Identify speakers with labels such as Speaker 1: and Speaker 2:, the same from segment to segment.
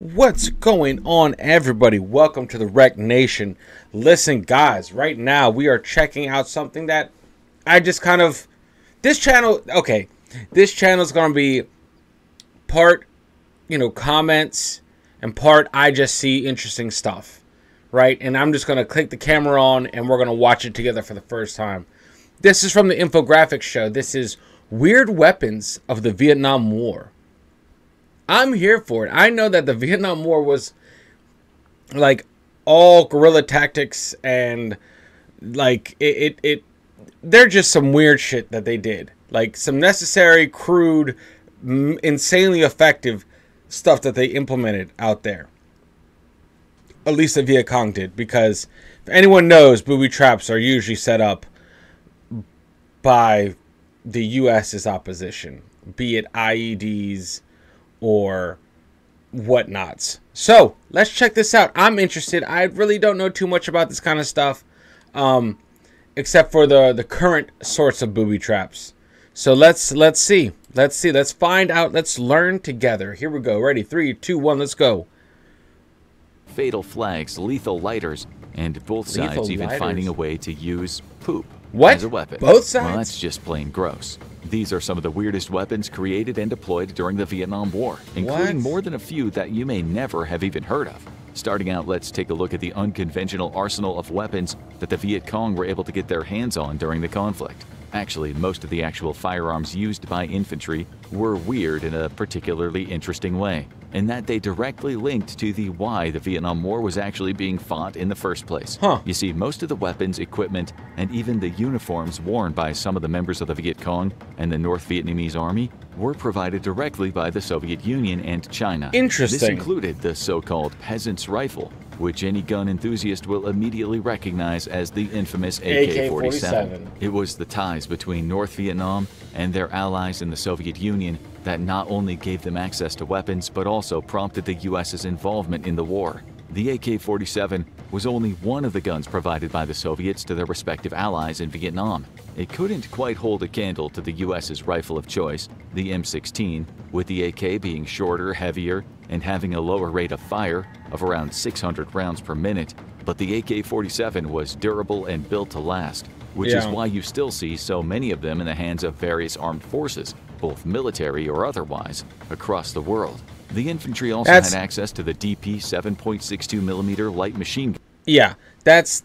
Speaker 1: What's going on, everybody? Welcome to the Rec Nation. Listen, guys, right now we are checking out something that I just kind of... This channel is going to be part, comments, and part I just see interesting stuff, right? And I'm just going to click the camera on and we're going to watch it together for the first time. This is from the Infographics show. This is Weird Weapons of the Vietnam War. I'm here for it. I know that the Vietnam War was like all guerrilla tactics and like they're just some weird shit that they did. Like some necessary, crude, insanely effective stuff that they implemented out there. At least the Viet Cong did, because if anyone knows, booby traps are usually set up by the US's opposition, be it IEDs or whatnots. So let's check this out. I'm interested. I really don't know too much about this kind of stuff, except for the current sorts of booby traps. So let's see. Let's find out. Let's learn together. Here we go. Ready? 3, 2, 1. Let's go.
Speaker 2: Fatal flags, lethal lighters, and both sides even finding a way to use poop as a weapon.
Speaker 1: Both sides?
Speaker 2: Well, that's just plain gross. These are some of the weirdest weapons created and deployed during the Vietnam War, including more than a few that you may never have even heard of. Starting out, let's take a look at the unconventional arsenal of weapons that the Viet Cong were able to get their hands on during the conflict. Actually, most of the actual firearms used by infantry were weird in a particularly interesting way, in that they directly linked to the why the Vietnam War was actually being fought in the first place. You see, most of the weapons, equipment, and even the uniforms worn by some of the members of the Viet Cong and the North Vietnamese Army were provided directly by the Soviet Union and China.
Speaker 1: Interesting.
Speaker 2: This included the so-called peasant's rifle, which any gun enthusiast will immediately recognize as the infamous AK-47. It was the ties between North Vietnam and their allies in the Soviet Union that not only gave them access to weapons, but also prompted the US's involvement in the war. The AK-47 was only one of the guns provided by the Soviets to their respective allies in Vietnam. It couldn't quite hold a candle to the US's rifle of choice, the M16, with the AK being shorter, heavier, and having a lower rate of fire of around 600 rounds per minute, but the AK-47 was durable and built to last, which is why you still see so many of them in the hands of various armed forces, both military or otherwise, across the world. The infantry also had access to the DP 7.62mm light machine gun. Yeah,
Speaker 1: it's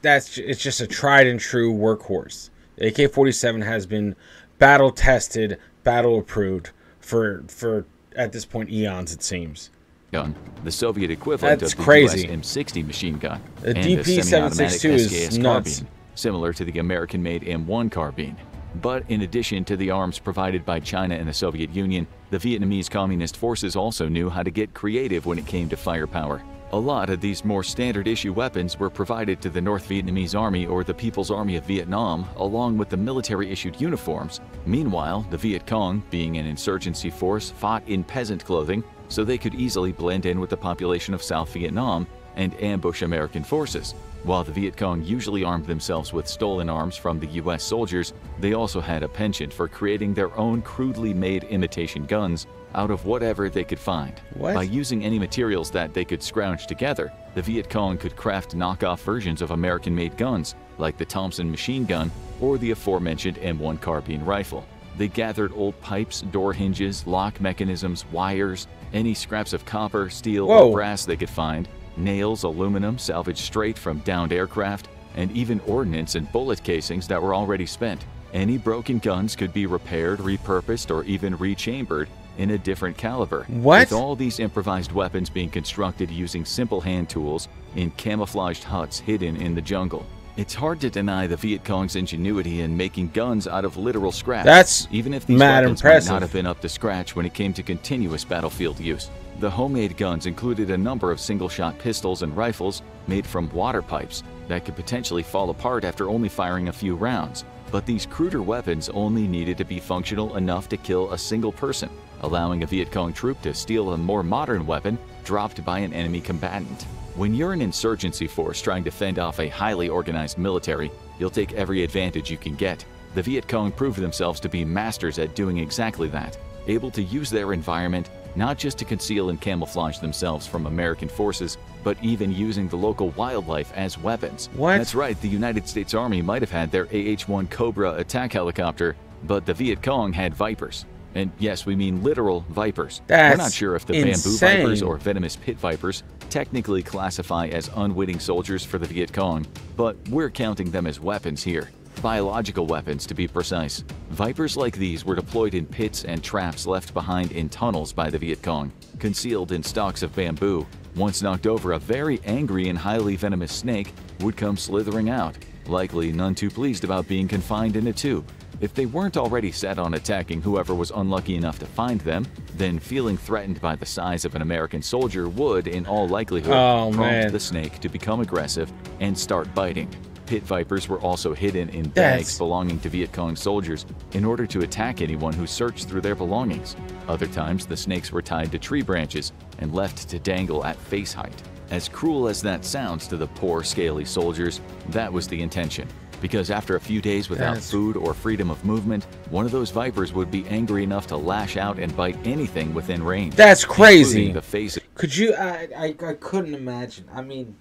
Speaker 1: just a tried and true workhorse. The AK-47 has been battle tested, battle approved for at this point eons, it seems.
Speaker 2: The Soviet equivalent of the US M60 machine gun,
Speaker 1: the DP 7.62 is nuts.
Speaker 2: Carbine, similar to the American-made M1 carbine. But in addition to the arms provided by China and the Soviet Union, the Vietnamese Communist forces also knew how to get creative when it came to firepower. A lot of these more standard issue weapons were provided to the North Vietnamese Army or the People's Army of Vietnam, along with the military issued uniforms. Meanwhile, the Viet Cong, being an insurgency force, fought in peasant clothing so they could easily blend in with the population of South Vietnam and ambush American forces. While the Viet Cong usually armed themselves with stolen arms from the US soldiers, they also had a penchant for creating their own crudely made imitation guns out of whatever they could find. By using any materials that they could scrounge together, the Viet Cong could craft knockoff versions of American-made guns, like the Thompson machine gun or the aforementioned M1 carbine rifle. They gathered old pipes, door hinges, lock mechanisms, wires, any scraps of copper, steel, or brass they could find, nails, aluminum salvaged straight from downed aircraft, and even ordnance and bullet casings that were already spent. Any broken guns could be repaired, repurposed, or even rechambered in a different caliber. With all these improvised weapons being constructed using simple hand tools in camouflaged huts hidden in the jungle. It's hard to deny the Viet Cong's ingenuity in making guns out of literal scraps, even if these weapons might not have been up to scratch when it came to continuous battlefield use. The homemade guns included a number of single-shot pistols and rifles made from water pipes that could potentially fall apart after only firing a few rounds. But these cruder weapons only needed to be functional enough to kill a single person, allowing a Viet Cong troop to steal a more modern weapon dropped by an enemy combatant. When you're an insurgency force trying to fend off a highly organized military, you'll take every advantage you can get. The Viet Cong proved themselves to be masters at doing exactly that, able to use their environment not just to conceal and camouflage themselves from American forces, but even using the local wildlife as weapons.
Speaker 1: What?
Speaker 2: That's right, the United States Army might have had their AH-1 Cobra attack helicopter, but the Viet Cong had Vipers. And yes, we mean literal Vipers.
Speaker 1: That's
Speaker 2: We're not sure if the
Speaker 1: insane.
Speaker 2: bamboo Vipers or venomous pit Vipers technically classify as unwitting soldiers for the Viet Cong, but we're counting them as weapons here. Biological weapons, to be precise. Vipers like these were deployed in pits and traps left behind in tunnels by the Viet Cong, concealed in stalks of bamboo. Once knocked over, a very angry and highly venomous snake would come slithering out, likely none too pleased about being confined in a tube. If they weren't already set on attacking whoever was unlucky enough to find them, then feeling threatened by the size of an American soldier would, in all likelihood, prompt the snake to become aggressive and start biting. Pit vipers were also hidden in bags belonging to Viet Cong soldiers in order to attack anyone who searched through their belongings. Other times, the snakes were tied to tree branches and left to dangle at face height. As cruel as that sounds to the poor, scaly soldiers, that was the intention. Because after a few days without food or freedom of movement, one of those vipers would be angry enough to lash out and bite anything within range.
Speaker 1: That's crazy.
Speaker 2: The face.
Speaker 1: Could you? I couldn't imagine. I mean,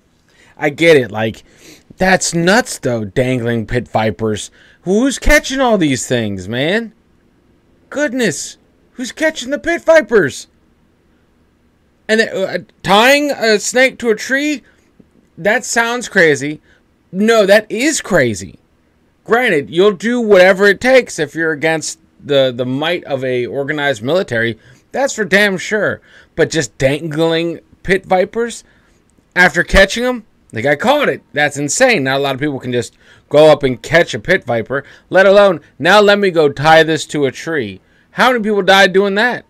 Speaker 1: I get it. Like, that's nuts, though. Dangling pit vipers. Who's catching all these things, man? Goodness, who's catching the pit vipers? And tying a snake to a tree? That sounds crazy. No, that is crazy. Granted, you'll do whatever it takes if you're against the might of a organized military. That's for damn sure. But just dangling pit vipers after catching them? The guy caught it. That's insane. Not a lot of people can just go up and catch a pit viper, let alone, now let me go tie this to a tree. How many people died doing that?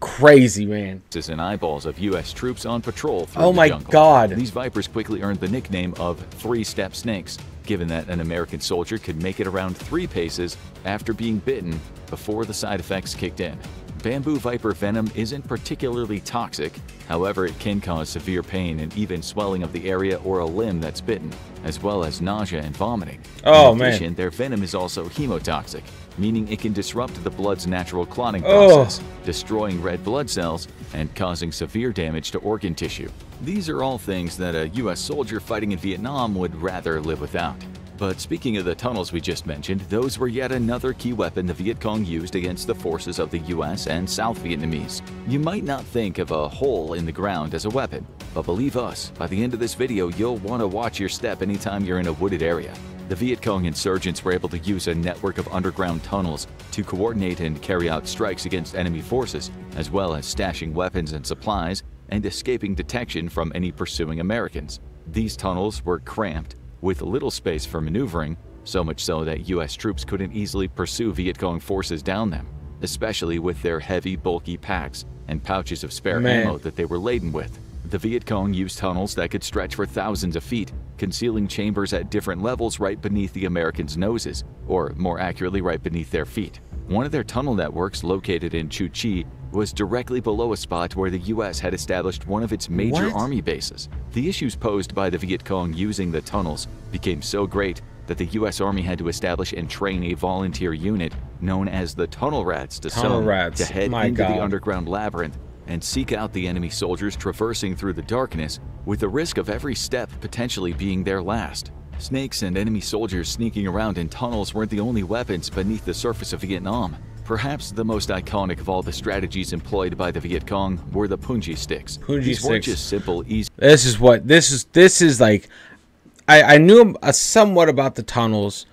Speaker 1: Crazy, man.
Speaker 2: And eyeballs of U.S. troops on patrol through
Speaker 1: the
Speaker 2: jungle.
Speaker 1: Oh my God.
Speaker 2: These vipers quickly earned the nickname of three-step snakes, given that an American soldier could make it around 3 paces after being bitten before the side effects kicked in. Bamboo viper venom isn't particularly toxic, however it can cause severe pain and even swelling of the area or a limb that's bitten, as well as nausea and vomiting. In addition, their venom is also hemotoxic, meaning it can disrupt the blood's natural clotting process, destroying red blood cells and causing severe damage to organ tissue. These are all things that a U.S. soldier fighting in Vietnam would rather live without. But speaking of the tunnels we just mentioned, those were yet another key weapon the Viet Cong used against the forces of the US and South Vietnamese. You might not think of a hole in the ground as a weapon, but believe us, by the end of this video you'll want to watch your step anytime you're in a wooded area. The Viet Cong insurgents were able to use a network of underground tunnels to coordinate and carry out strikes against enemy forces, as well as stashing weapons and supplies and escaping detection from any pursuing Americans. These tunnels were cramped, with little space for maneuvering, so much so that U.S. troops couldn't easily pursue Viet Cong forces down them, especially with their heavy, bulky packs and pouches of spare ammo that they were laden with. The Viet Cong used tunnels that could stretch for thousands of feet, concealing chambers at different levels right beneath the Americans' noses, or more accurately, right beneath their feet. One of their tunnel networks, located in Chu Chi, was directly below a spot where the U.S. had established one of its major army bases. The issues posed by the Viet Cong using the tunnels became so great that the U.S. Army had to establish and train a volunteer unit known as the Tunnel Rats to head into the underground labyrinth and seek out the enemy soldiers traversing through the darkness, with the risk of every step potentially being their last. Snakes and enemy soldiers sneaking around in tunnels weren't the only weapons beneath the surface of Vietnam. Perhaps the most iconic of all the strategies employed by the Viet Cong were the punji sticks. These weren't just simple, easy.
Speaker 1: This is like, I knew somewhat about the tunnels.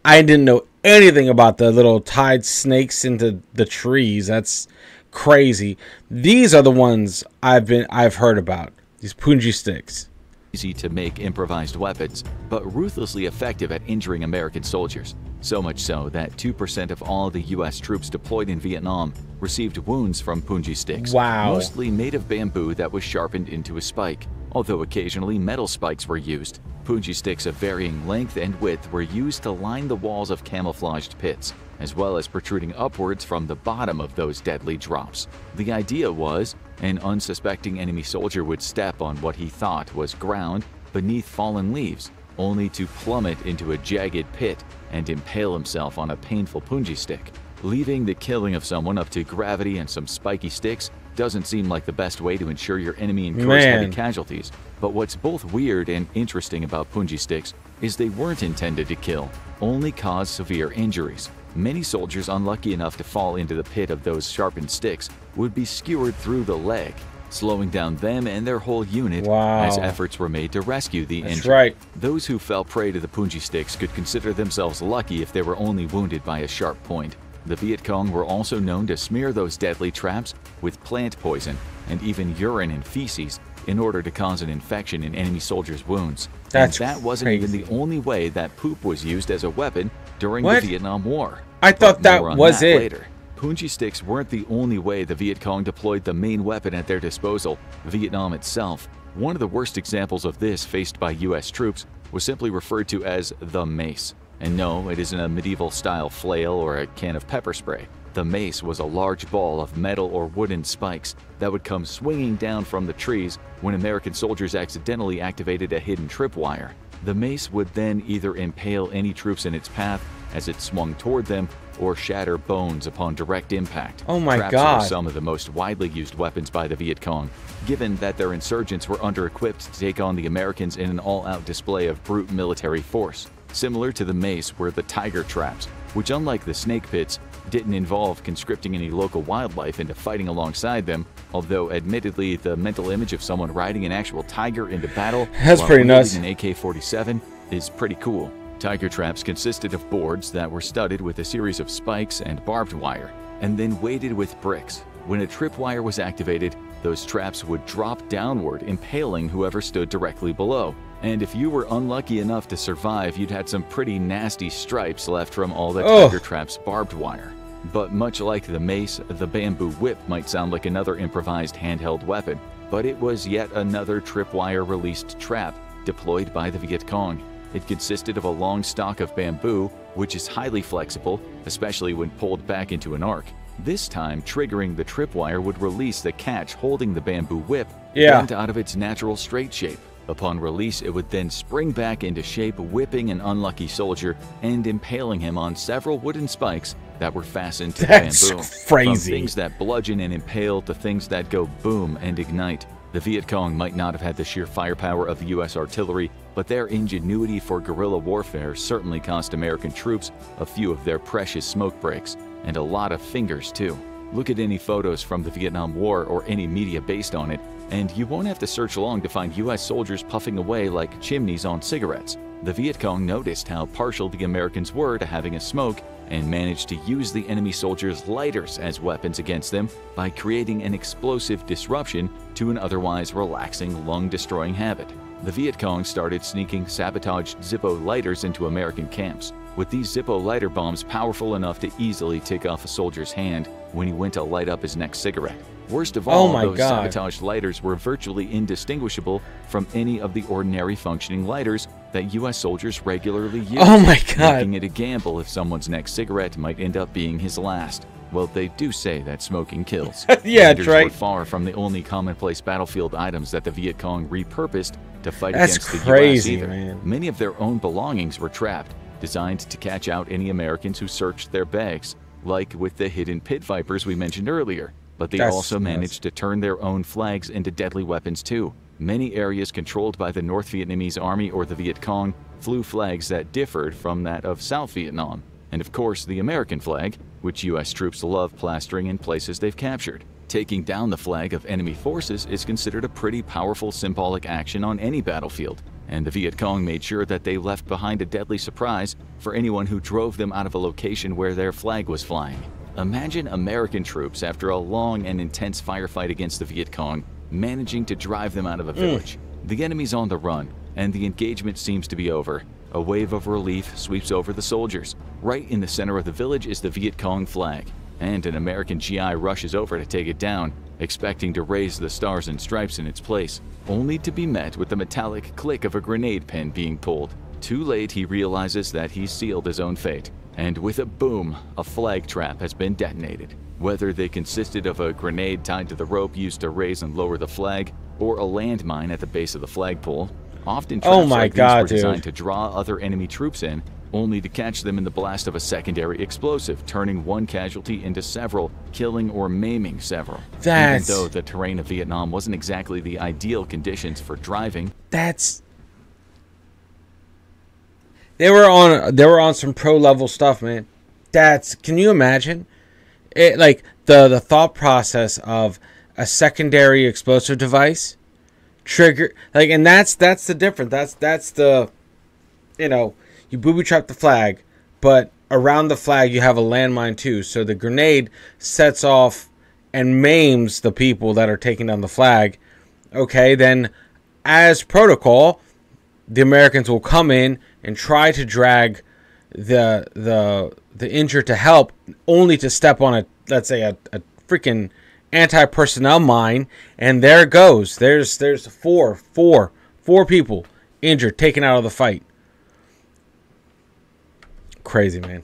Speaker 1: I didn't know anything about the little tied snakes into the trees. That's crazy. These are the ones I've heard about. These punji sticks.
Speaker 2: Easy to make improvised weapons, but ruthlessly effective at injuring American soldiers. So much so that 2% of all the U.S. troops deployed in Vietnam received wounds from punji sticks.
Speaker 1: Wow.
Speaker 2: Mostly made of bamboo that was sharpened into a spike. Although occasionally metal spikes were used, punji sticks of varying length and width were used to line the walls of camouflaged pits, as well as protruding upwards from the bottom of those deadly drops. The idea was, an unsuspecting enemy soldier would step on what he thought was ground beneath fallen leaves, only to plummet into a jagged pit and impale himself on a painful punji stick. Leaving the killing of someone up to gravity and some spiky sticks doesn't seem like the best way to ensure your enemy incurs heavy casualties. But what's both weird and interesting about punji sticks is they weren't intended to kill, only cause severe injuries. Many soldiers unlucky enough to fall into the pit of those sharpened sticks would be skewered through the leg, slowing down them and their whole unit as efforts were made to rescue the injured. Those who fell prey to the punji sticks could consider themselves lucky if they were only wounded by a sharp point. The Viet Cong were also known to smear those deadly traps with plant poison and even urine and feces in order to cause an infection in enemy soldiers' wounds. And that wasn't even the only way that poop was used as a weapon during the Vietnam War.
Speaker 1: I thought that was it.
Speaker 2: Later. Punji sticks weren't the only way the Viet Cong deployed the main weapon at their disposal, Vietnam itself. One of the worst examples of this faced by US troops was simply referred to as the mace. And no, it isn't a medieval-style flail or a can of pepper spray. The mace was a large ball of metal or wooden spikes that would come swinging down from the trees when American soldiers accidentally activated a hidden tripwire. The mace would then either impale any troops in its path as it swung toward them or shatter bones upon direct impact.
Speaker 1: Oh my
Speaker 2: Traps
Speaker 1: God.
Speaker 2: were some of the most widely used weapons by the Viet Cong, given that their insurgents were under-equipped to take on the Americans in an all-out display of brute military force. Similar to the mace were the tiger traps, which unlike the snake pits, didn't involve conscripting any local wildlife into fighting alongside them, although admittedly the mental image of someone riding an actual tiger into battle
Speaker 1: That's pretty nuts.
Speaker 2: an AK-47 is pretty cool. Tiger traps consisted of boards that were studded with a series of spikes and barbed wire, and then weighted with bricks. When a tripwire was activated, those traps would drop downward, impaling whoever stood directly below. And if you were unlucky enough to survive, you'd had some pretty nasty stripes left from all the tiger traps' barbed wire. But much like the mace, the bamboo whip might sound like another improvised handheld weapon, but it was yet another tripwire-released trap deployed by the Viet Cong. It consisted of a long stalk of bamboo, which is highly flexible, especially when pulled back into an arc. This time, triggering the tripwire would release the catch holding the bamboo whip bent out of its natural straight shape. Upon release, it would then spring back into shape, whipping an unlucky soldier and impaling him on several wooden spikes that were fastened to
Speaker 1: That's
Speaker 2: bamboo.
Speaker 1: crazy.
Speaker 2: From things that bludgeon and impale to things that go boom and ignite. The Viet Cong might not have had the sheer firepower of the U.S. artillery, but their ingenuity for guerrilla warfare certainly cost American troops a few of their precious smoke breaks, and a lot of fingers too. Look at any photos from the Vietnam War or any media based on it, and you won't have to search long to find U.S. soldiers puffing away like chimneys on cigarettes. The Viet Cong noticed how partial the Americans were to having a smoke and managed to use the enemy soldiers' lighters as weapons against them by creating an explosive disruption to an otherwise relaxing, lung-destroying habit. The Viet Cong started sneaking sabotaged Zippo lighters into American camps, with these Zippo lighter bombs powerful enough to easily take off a soldier's hand when he went to light up his next cigarette. Worst of all, those sabotaged lighters were virtually indistinguishable from any of the ordinary functioning lighters that U.S. soldiers regularly used, making it a gamble if someone's next cigarette might end up being his last. Well, they do say that smoking kills.
Speaker 1: Lighters
Speaker 2: were far from the only commonplace battlefield items that the Viet Cong repurposed to fight against the U.S. either. Many of their own belongings were trapped, designed to catch out any Americans who searched their bags, like with the hidden pit vipers we mentioned earlier. But they also managed to turn their own flags into deadly weapons too. Many areas controlled by the North Vietnamese Army or the Viet Cong flew flags that differed from that of South Vietnam. And of course, the American flag, which U.S. troops love plastering in places they've captured. Taking down the flag of enemy forces is considered a pretty powerful symbolic action on any battlefield, and the Viet Cong made sure that they left behind a deadly surprise for anyone who drove them out of a location where their flag was flying. Imagine American troops, after a long and intense firefight against the Viet Cong, managing to drive them out of a village. The enemy's on the run, and the engagement seems to be over. A wave of relief sweeps over the soldiers. Right in the center of the village is the Viet Cong flag, and an American GI rushes over to take it down, expecting to raise the stars and stripes in its place, only to be met with the metallic click of a grenade pin being pulled. Too late, he realizes that he's sealed his own fate, and with a boom, a flag trap has been detonated. Whether they consisted of a grenade tied to the rope used to raise and lower the flag, or a landmine at the base of the flagpole, often traps like these were designed to draw other enemy troops in only to catch them in the blast of a secondary explosive, turning one casualty into several, killing or maiming several. Even though the terrain of Vietnam wasn't exactly the ideal conditions for driving.
Speaker 1: They were on some pro level stuff, man. Can you imagine? It, like the thought process of a secondary explosive device trigger, like, and that's the difference. That's the, you know, you booby trap the flag, but around the flag you have a landmine too. So the grenade sets off and maims the people that are taking down the flag. Okay, then as protocol, the Americans will come in and try to drag the injured to help, only to step on let's say a freaking anti-personnel mine, and there it goes. There's four people injured, taken out of the fight. Crazy, man.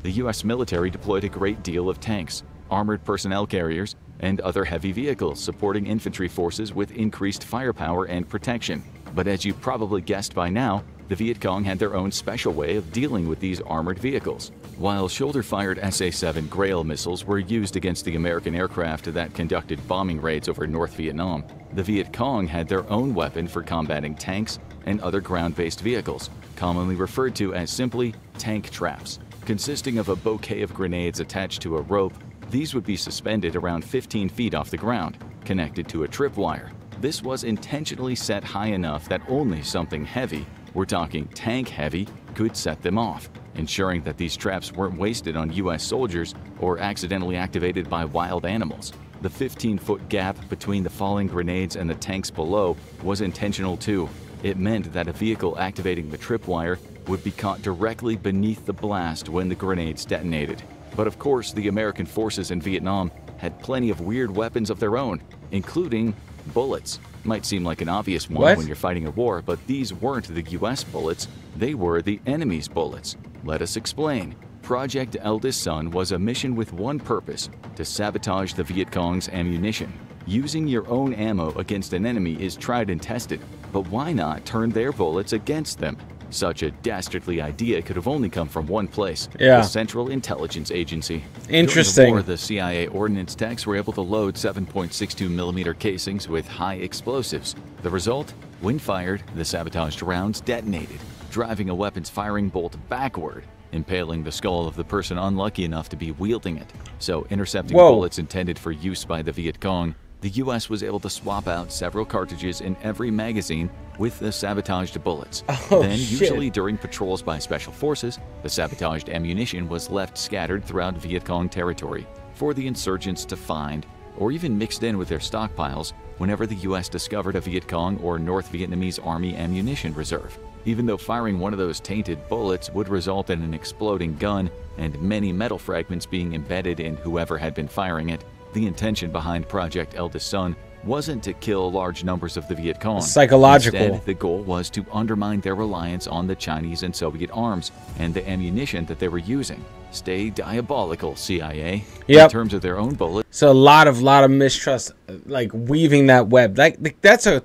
Speaker 2: The U.S. military deployed a great deal of tanks, armored personnel carriers, and other heavy vehicles supporting infantry forces with increased firepower and protection. But as you probably guessed by now, the Viet Cong had their own special way of dealing with these armored vehicles. While shoulder-fired SA-7 Grail missiles were used against the American aircraft that conducted bombing raids over North Vietnam, the Viet Cong had their own weapon for combating tanks and other ground-based vehicles, commonly referred to as simply tank traps. Consisting of a bouquet of grenades attached to a rope, these would be suspended around 15 feet off the ground, connected to a tripwire. This was intentionally set high enough that only something heavy, we're talking tank heavy, could set them off, ensuring that these traps weren't wasted on U.S. soldiers or accidentally activated by wild animals. The 15-foot gap between the falling grenades and the tanks below was intentional too. It meant that a vehicle activating the tripwire would be caught directly beneath the blast when the grenades detonated. But of course, the American forces in Vietnam had plenty of weird weapons of their own, including bullets. Might seem like an obvious one when you're fighting a war, but these weren't the US bullets, they were the enemy's bullets. Let us explain. Project Eldest Son was a mission with one purpose: to sabotage the Viet Cong's ammunition. Using your own ammo against an enemy is tried and tested, but why not turn their bullets against them? Such a dastardly idea could have only come from one place, the Central Intelligence Agency.
Speaker 1: Interesting.
Speaker 2: During the war, the CIA ordnance techs were able to load 7.62 millimeter casings with high explosives. The result? When fired, the sabotaged rounds detonated, driving a weapon's firing bolt backward, impaling the skull of the person unlucky enough to be wielding it. So, intercepting bullets intended for use by the Viet Cong, the U.S. was able to swap out several cartridges in every magazine with the sabotaged bullets. Usually during patrols by special forces, the sabotaged ammunition was left scattered throughout Viet Cong territory for the insurgents to find, or even mixed in with their stockpiles whenever the U.S. discovered a Viet Cong or North Vietnamese Army ammunition reserve. Even though firing one of those tainted bullets would result in an exploding gun and many metal fragments being embedded in whoever had been firing it, the intention behind Project Eldest Son wasn't to kill large numbers of the Viet Cong.
Speaker 1: Psychological.
Speaker 2: Instead, the goal was to undermine their reliance on the Chinese and Soviet arms and the ammunition that they were using. Stay diabolical, CIA. In terms of their own bullets.
Speaker 1: So a lot of mistrust, like weaving that web. Like that's a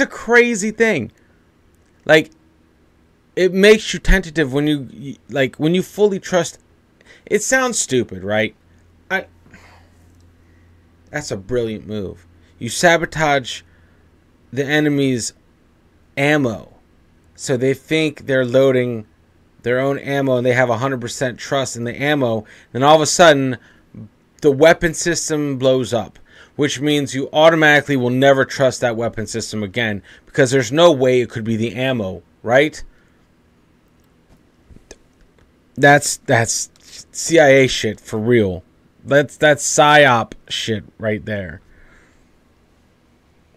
Speaker 1: crazy thing. Like, it makes you tentative when you fully trust. It sounds stupid, right? That's a brilliant move. You sabotage the enemy's ammo, so they think they're loading their own ammo and they have 100% trust in the ammo. Then all of a sudden, the weapon system blows up, which means you automatically will never trust that weapon system again, because there's no way it could be the ammo, right? That's CIA shit for real. That's PSYOP shit right there.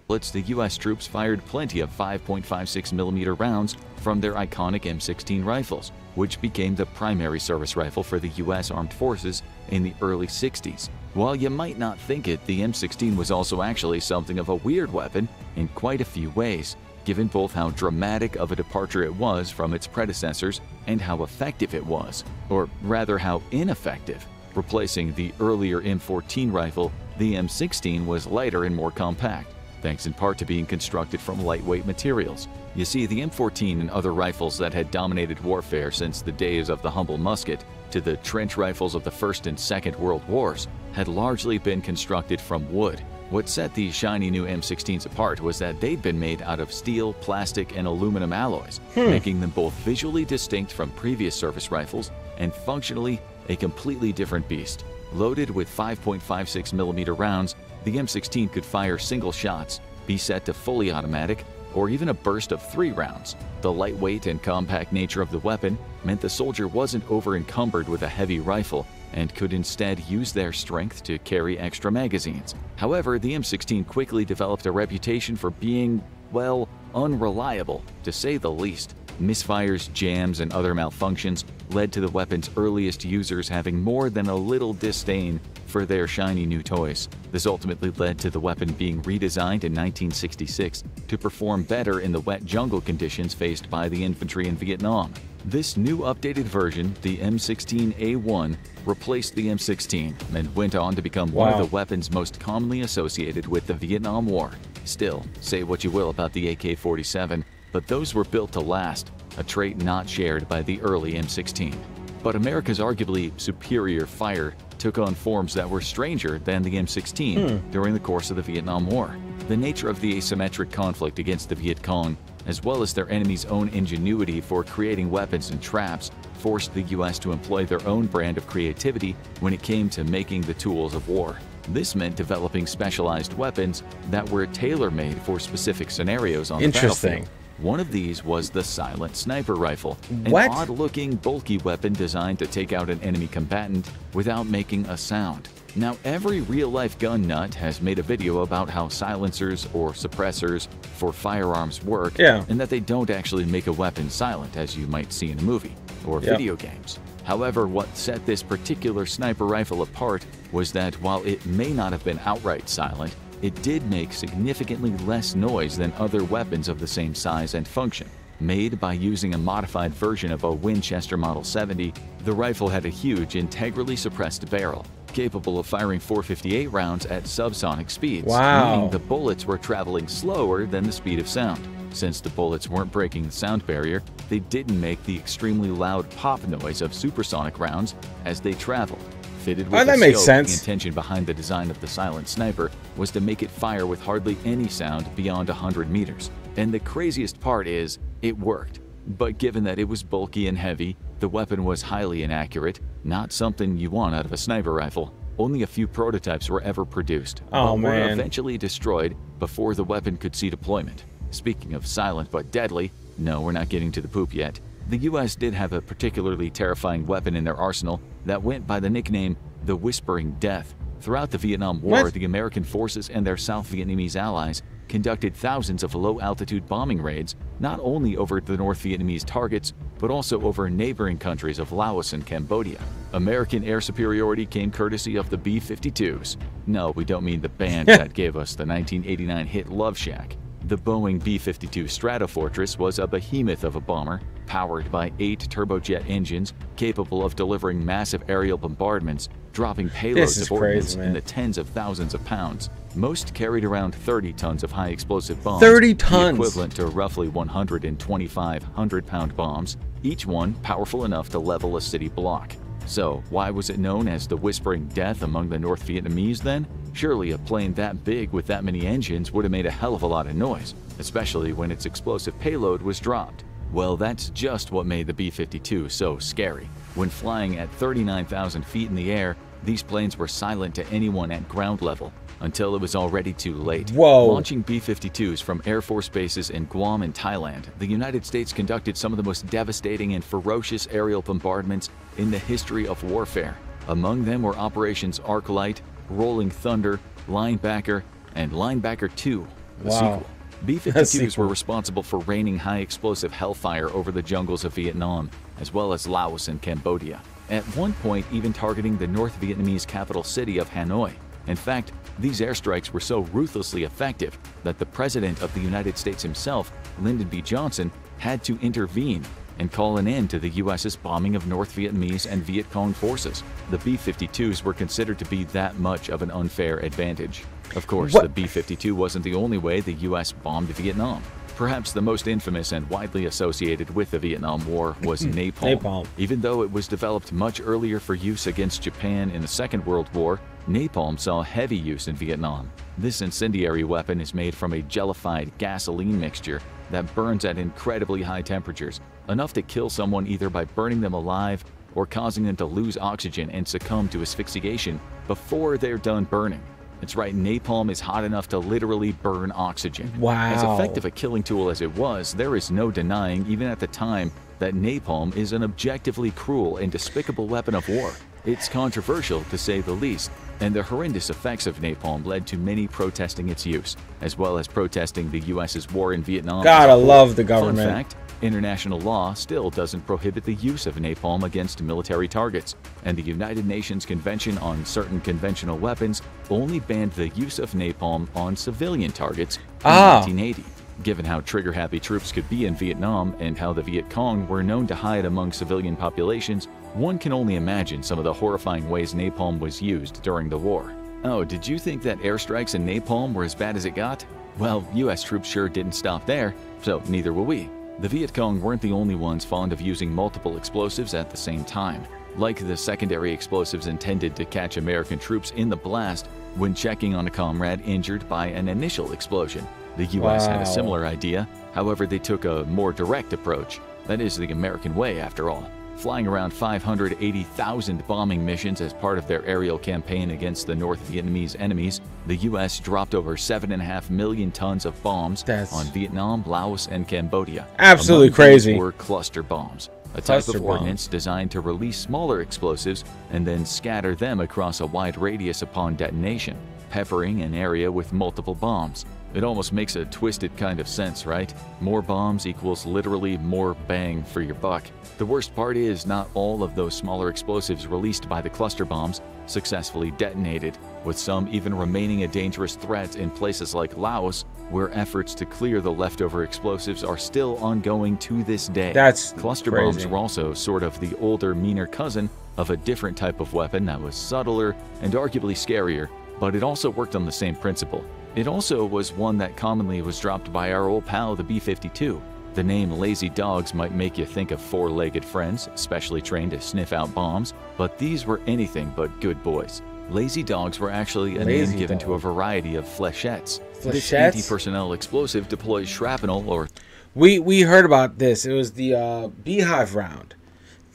Speaker 2: The U.S. troops fired plenty of 5.56 millimeter rounds from their iconic M16 rifles, which became the primary service rifle for the U.S. Armed Forces in the early 60s. While you might not think it, the M16 was also actually something of a weird weapon in quite a few ways, given both how dramatic of a departure it was from its predecessors and how effective it was, or rather how ineffective. Replacing the earlier M14 rifle, the M16 was lighter and more compact. thanks in part to being constructed from lightweight materials. You see, the M14 and other rifles that had dominated warfare since the days of the humble musket to the trench rifles of the First and Second World Wars had largely been constructed from wood. What set these shiny new M16s apart was that they'd been made out of steel, plastic, and aluminum alloys, making them both visually distinct from previous service rifles and functionally a completely different beast. Loaded with 5.56mm rounds, the M16 could fire single shots, be set to fully automatic, or even a burst of 3 rounds. The lightweight and compact nature of the weapon meant the soldier wasn't over-encumbered with a heavy rifle and could instead use their strength to carry extra magazines. However, the M16 quickly developed a reputation for being, well, unreliable, to say the least. Misfires, jams, and other malfunctions led to the weapon's earliest users having more than a little disdain for their shiny new toys. This ultimately led to the weapon being redesigned in 1966 to perform better in the wet jungle conditions faced by the infantry in Vietnam. This new updated version, the M16A1, replaced the M16 and went on to become one of the weapons most commonly associated with the Vietnam War. Still, say what you will about the AK-47, but those were built to last, a trait not shared by the early M16. But America's arguably superior fire took on forms that were stranger than the M16 during the course of the Vietnam War. The nature of the asymmetric conflict against the Viet Cong, as well as their enemy's own ingenuity for creating weapons and traps, forced the US to employ their own brand of creativity when it came to making the tools of war. This meant developing specialized weapons that were tailor-made for specific scenarios on the battlefield. One of these was the Silent Sniper Rifle, an odd-looking, bulky weapon designed to take out an enemy combatant without making a sound. Now, every real-life gun nut has made a video about how silencers or suppressors for firearms work, and that they don't actually make a weapon silent, as you might see in a movie or video games. However, what set this particular sniper rifle apart was that while it may not have been outright silent, it did make significantly less noise than other weapons of the same size and function. Made by using a modified version of a Winchester Model 70, the rifle had a huge, integrally suppressed barrel, capable of firing 458 rounds at subsonic speeds, meaning the bullets were traveling slower than the speed of sound. Since the bullets weren't breaking the sound barrier, they didn't make the extremely loud pop noise of supersonic rounds as they traveled. Fitted with
Speaker 1: that makes sense.
Speaker 2: The intention behind the design of the Silent Sniper was to make it fire with hardly any sound beyond 100 meters. And the craziest part is, it worked. But given that it was bulky and heavy, the weapon was highly inaccurate, not something you want out of a sniper rifle. Only a few prototypes were ever produced, but were eventually destroyed before the weapon could see deployment. Speaking of silent but deadly, no, we're not getting to the poop yet. The US did have a particularly terrifying weapon in their arsenal that went by the nickname the Whispering Death. Throughout the Vietnam War, the American forces and their South Vietnamese allies conducted thousands of low-altitude bombing raids, not only over the North Vietnamese targets, but also over neighboring countries of Laos and Cambodia. American air superiority came courtesy of the B-52s. No, we don't mean the band that gave us the 1989 hit Love Shack. The Boeing B-52 Stratofortress was a behemoth of a bomber, powered by 8 turbojet engines capable of delivering massive aerial bombardments, dropping payloads of ordnance in the tens of thousands of pounds. Most carried around 30 tons of high-explosive bombs,
Speaker 1: 30 tons!
Speaker 2: The equivalent to roughly 125 100-pound bombs, each one powerful enough to level a city block. So, why was it known as the Whispering Death among the North Vietnamese then? Surely a plane that big with that many engines would have made a hell of a lot of noise, especially when its explosive payload was dropped. Well, that's just what made the B-52 so scary. When flying at 39,000 feet in the air, these planes were silent to anyone at ground level, until it was already too late. Launching B-52s from Air Force bases in Guam and Thailand, the United States conducted some of the most devastating and ferocious aerial bombardments in the history of warfare. Among them were Operations Arclight, Rolling Thunder, Linebacker, and Linebacker 2, the sequel. B-52s were responsible for raining high-explosive hellfire over the jungles of Vietnam, as well as Laos and Cambodia, at one point even targeting the North Vietnamese capital city of Hanoi. In fact, these airstrikes were so ruthlessly effective that the President of the United States himself, Lyndon B. Johnson, had to intervene and call an end to the US's bombing of North Vietnamese and Viet Cong forces. The B-52s were considered to be that much of an unfair advantage. Of course,
Speaker 1: What?
Speaker 2: the B-52 wasn't the only way the U.S. bombed Vietnam. Perhaps the most infamous and widely associated with the Vietnam War was napalm.
Speaker 1: Napalm.
Speaker 2: Even though it was developed much earlier for use against Japan in the Second World War, napalm saw heavy use in Vietnam. This incendiary weapon is made from a jellified gasoline mixture that burns at incredibly high temperatures, enough to kill someone either by burning them alive or causing them to lose oxygen and succumb to asphyxiation before they're done burning. That's right, napalm is hot enough to literally burn oxygen.
Speaker 1: Wow.
Speaker 2: As effective a killing tool as it was, there is no denying, even at the time, that napalm is an objectively cruel and despicable weapon of war. It's controversial, to say the least, and the horrendous effects of napalm led to many protesting its use, as well as protesting the U.S.'s war in Vietnam.
Speaker 1: Gotta love the government.
Speaker 2: Fun fact, international law still doesn't prohibit the use of napalm against military targets, and the United Nations Convention on Certain Conventional Weapons only banned the use of napalm on civilian targets in 1980. Given how trigger-happy troops could be in Vietnam and how the Viet Cong were known to hide among civilian populations, one can only imagine some of the horrifying ways napalm was used during the war. Oh, did you think that airstrikes and napalm were as bad as it got? Well, US troops sure didn't stop there, so neither will we. The Viet Cong weren't the only ones fond of using multiple explosives at the same time. Like the secondary explosives intended to catch American troops in the blast when checking on a comrade injured by an initial explosion. The US had a similar idea, however they took a more direct approach. That is the American way, after all. Flying around 580,000 bombing missions as part of their aerial campaign against the North Vietnamese enemies, the U.S. dropped over 7.5 million tons of bombs on Vietnam, Laos, and Cambodia.
Speaker 1: Absolutely crazy.
Speaker 2: These were cluster bombs, a type of ordnance designed to release smaller explosives and then scatter them across a wide radius upon detonation, peppering an area with multiple bombs. It almost makes a twisted kind of sense, right? More bombs equals literally more bang for your buck. The worst part is not all of those smaller explosives released by the cluster bombs successfully detonated, with some even remaining a dangerous threat in places like Laos, where efforts to clear the leftover explosives are still ongoing to this day.
Speaker 1: That's
Speaker 2: cluster
Speaker 1: crazy.
Speaker 2: bombs were also sort of the older, meaner cousin of a different type of weapon that was subtler and arguably scarier, but it also worked on the same principle. It also was one that commonly was dropped by our old pal, the B-52. The name Lazy Dogs might make you think of four-legged friends, specially trained to sniff out bombs, but these were anything but good boys. Lazy Dogs were actually a name given to a variety of flechettes. This anti-personnel explosive deploys shrapnel or...
Speaker 1: We heard about this. It was the Beehive round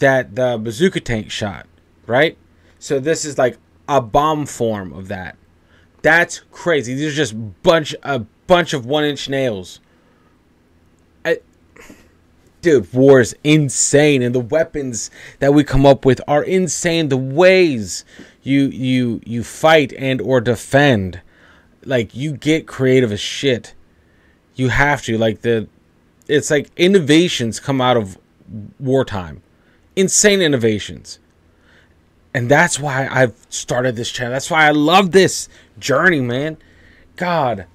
Speaker 1: that the bazooka tank shot, right? So this is like a bomb form of that. That's crazy. These are just a bunch of 1-inch nails. Dude, war is insane, and the weapons that we come up with are insane. The ways you fight and or defend, like, you get creative as shit. You have to. It's like innovations come out of wartime, insane innovations. And that's why I've started this channel. That's why I love this journey, man. God.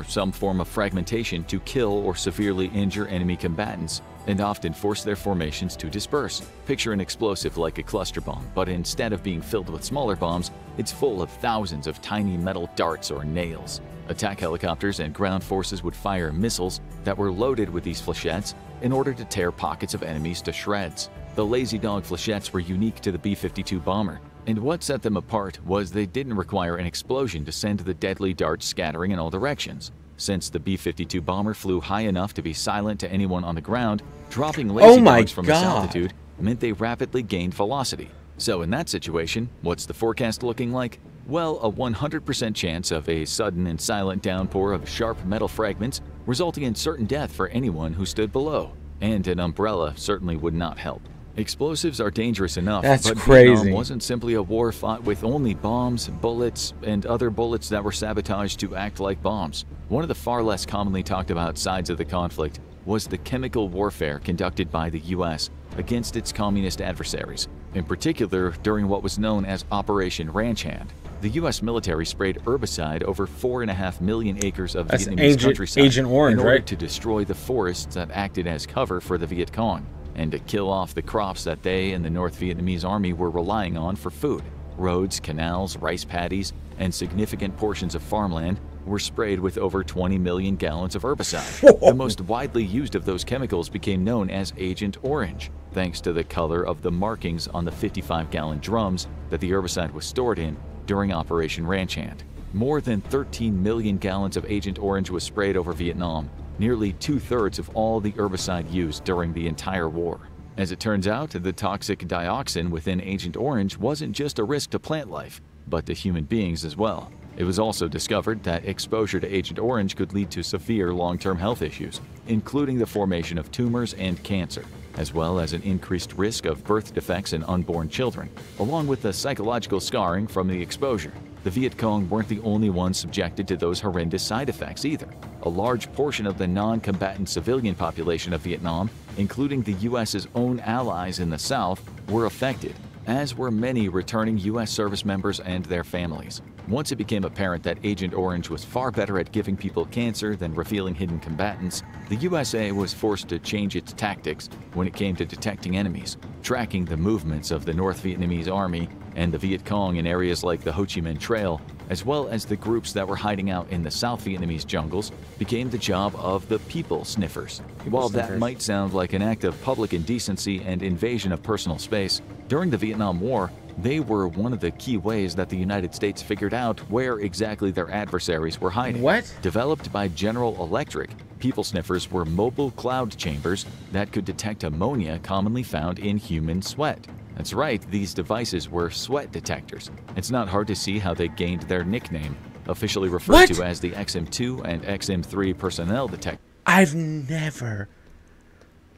Speaker 2: Some form of fragmentation to kill or severely injure enemy combatants, and often force their formations to disperse. Picture an explosive like a cluster bomb, but instead of being filled with smaller bombs, it's full of thousands of tiny metal darts or nails. Attack helicopters and ground forces would fire missiles that were loaded with these flechettes in order to tear pockets of enemies to shreds. The Lazy Dog flechettes were unique to the B-52 bomber, and what set them apart was they didn't require an explosion to send the deadly darts scattering in all directions. Since the B-52 bomber flew high enough to be silent to anyone on the ground, dropping Lazy Dogs from this altitude meant they rapidly gained velocity. So in that situation, what's the forecast looking like? Well, a 100% chance of a sudden and silent downpour of sharp metal fragments, resulting in certain death for anyone who stood below. And an umbrella certainly would not help. Explosives are dangerous enough, but Vietnam wasn't simply a war fought with only bombs, bullets, and other bullets that were sabotaged to act like bombs. One of the far less commonly talked about sides of the conflict was the chemical warfare conducted by the U.S. against its communist adversaries, in particular during what was known as Operation Ranch Hand. The U.S. military sprayed herbicide over 4.5 million acres of Vietnamese countryside
Speaker 1: Agent Orange,
Speaker 2: in order to destroy the forests that acted as cover for the Viet Cong, and to kill off the crops that they and the North Vietnamese army were relying on for food. Roads, canals, rice paddies, and significant portions of farmland were sprayed with over 20 million gallons of herbicide. The most widely used of those chemicals became known as Agent Orange, thanks to the color of the markings on the 55-gallon drums that the herbicide was stored in during Operation Ranch Hand. More than 13 million gallons of Agent Orange was sprayed over Vietnam, nearly 2/3 of all the herbicide used during the entire war. As it turns out, the toxic dioxin within Agent Orange wasn't just a risk to plant life, but to human beings as well. It was also discovered that exposure to Agent Orange could lead to severe long-term health issues, including the formation of tumors and cancer, as well as an increased risk of birth defects in unborn children, along with the psychological scarring from the exposure. The Viet Cong weren't the only ones subjected to those horrendous side effects either. A large portion of the non-combatant civilian population of Vietnam, including the U.S.'s own allies in the South, were affected, as were many returning U.S. service members and their families. Once it became apparent that Agent Orange was far better at giving people cancer than revealing hidden combatants, the USA was forced to change its tactics when it came to detecting enemies. Tracking the movements of the North Vietnamese Army and the Viet Cong in areas like the Ho Chi Minh Trail, as well as the groups that were hiding out in the South Vietnamese jungles, became the job of the people sniffers. While that might sound like an act of public indecency and invasion of personal space, during the Vietnam War, they were one of the key ways that the United States figured out where exactly their adversaries were hiding.
Speaker 1: What?
Speaker 2: Developed by General Electric, people sniffers were mobile cloud chambers that could detect ammonia commonly found in human sweat. That's right, these devices were sweat detectors. It's not hard to see how they gained their nickname, officially referred to as the XM2 and XM3 personnel detector.
Speaker 1: I've never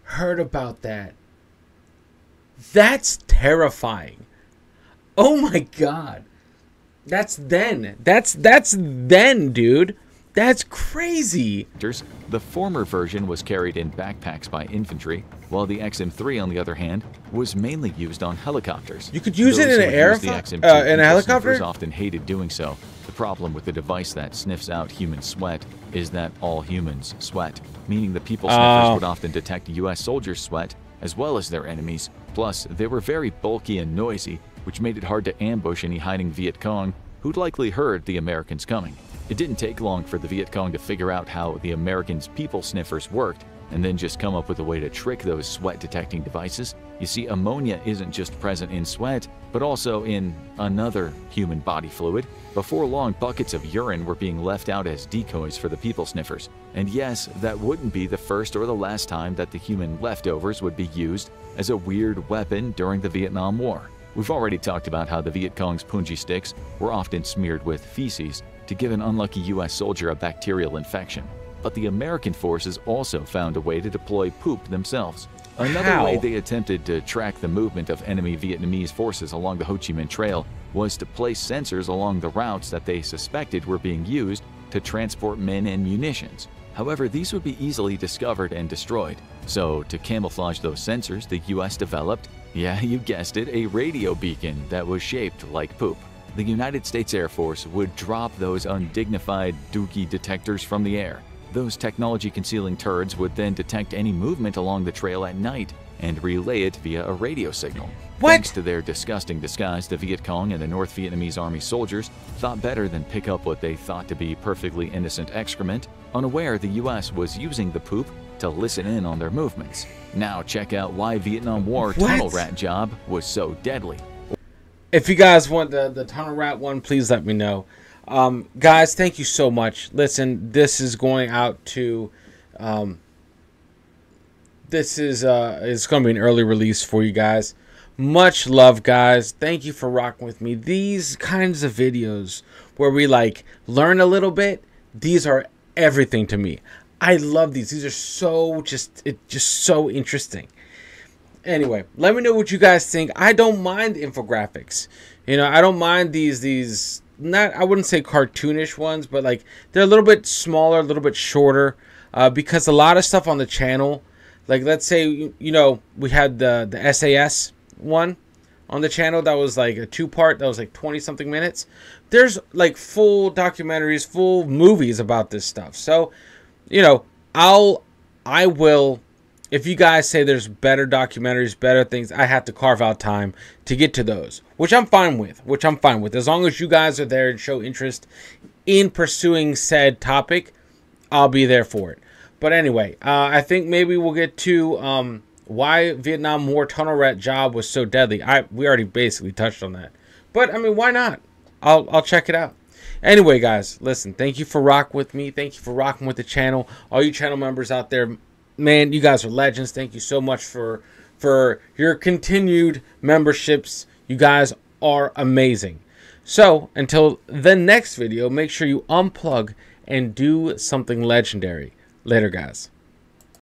Speaker 1: heard about that. That's terrifying. Oh my god. That's then. That's then, dude. That's crazy.
Speaker 2: The former version was carried in backpacks by infantry, while the XM3, on the other hand, was mainly used on helicopters.
Speaker 1: You could use it in an in a helicopter?
Speaker 2: Often hated doing so. The problem with the device that sniffs out human sweat is that all humans sweat, meaning the people sniffers would often detect U.S. soldiers' sweat as well as their enemies. Plus, they were very bulky and noisy, which made it hard to ambush any hiding Viet Cong who'd likely heard the Americans coming. It didn't take long for the Viet Cong to figure out how the Americans' people sniffers worked and then just come up with a way to trick those sweat-detecting devices. You see, ammonia isn't just present in sweat, but also in another human body fluid. Before long, buckets of urine were being left out as decoys for the people sniffers. And yes, that wouldn't be the first or the last time that the human leftovers would be used as a weird weapon during the Vietnam War. We've already talked about how the Viet Cong's punji sticks were often smeared with feces to give an unlucky U.S. soldier a bacterial infection. But the American forces also found a way to deploy poop themselves. Another way they attempted to track the movement of enemy Vietnamese forces along the Ho Chi Minh Trail was to place sensors along the routes that they suspected were being used to transport men and munitions. However, these would be easily discovered and destroyed. So, to camouflage those sensors, the U.S. developed, yeah, you guessed it, a radio beacon that was shaped like poop. The United States Air Force would drop those undignified dookie detectors from the air. Those technology-concealing turds would then detect any movement along the trail at night and relay it via a radio signal. Thanks to their disgusting disguise, the Viet Cong and the North Vietnamese Army soldiers thought better than pick up what they thought to be perfectly innocent excrement, unaware the U.S. was using the poop to listen in on their movements. Now check out why Vietnam War tunnel rat job was so deadly.
Speaker 1: If you guys want the tunnel rat one, please let me know. Guys, thank you so much. Listen, this is going out to it's going to be an early release for you guys. Much love, guys. Thank you for rocking with me. These kinds of videos where we like learn a little bit, these are everything to me. I love these. These are so just so interesting. Anyway, let me know what you guys think. I don't mind infographics. You know, I don't mind these not, I wouldn't say cartoonish ones, but like they're a little bit smaller, a little bit shorter, because a lot of stuff on the channel, like let's say, you know, we had the SAS one on the channel that was like a 2-part, that was like 20 something minutes. There's like full documentaries, full movies about this stuff. So, you know, I will if you guys say there's better documentaries, better things, I have to carve out time to get to those, which I'm fine with. As long as you guys are there and show interest in pursuing said topic, I'll be there for it. But anyway, I think maybe we'll get to why Vietnam War tunnel rat job was so deadly. We already basically touched on that. But, I mean, why not? I'll check it out. Anyway, guys, listen, thank you for rocking with me. Thank you for rocking with the channel. All you channel members out there, man, you guys are legends. Thank you so much for your continued memberships. You guys are amazing. So, until the next video, make sure you unplug and do something legendary. Later, guys.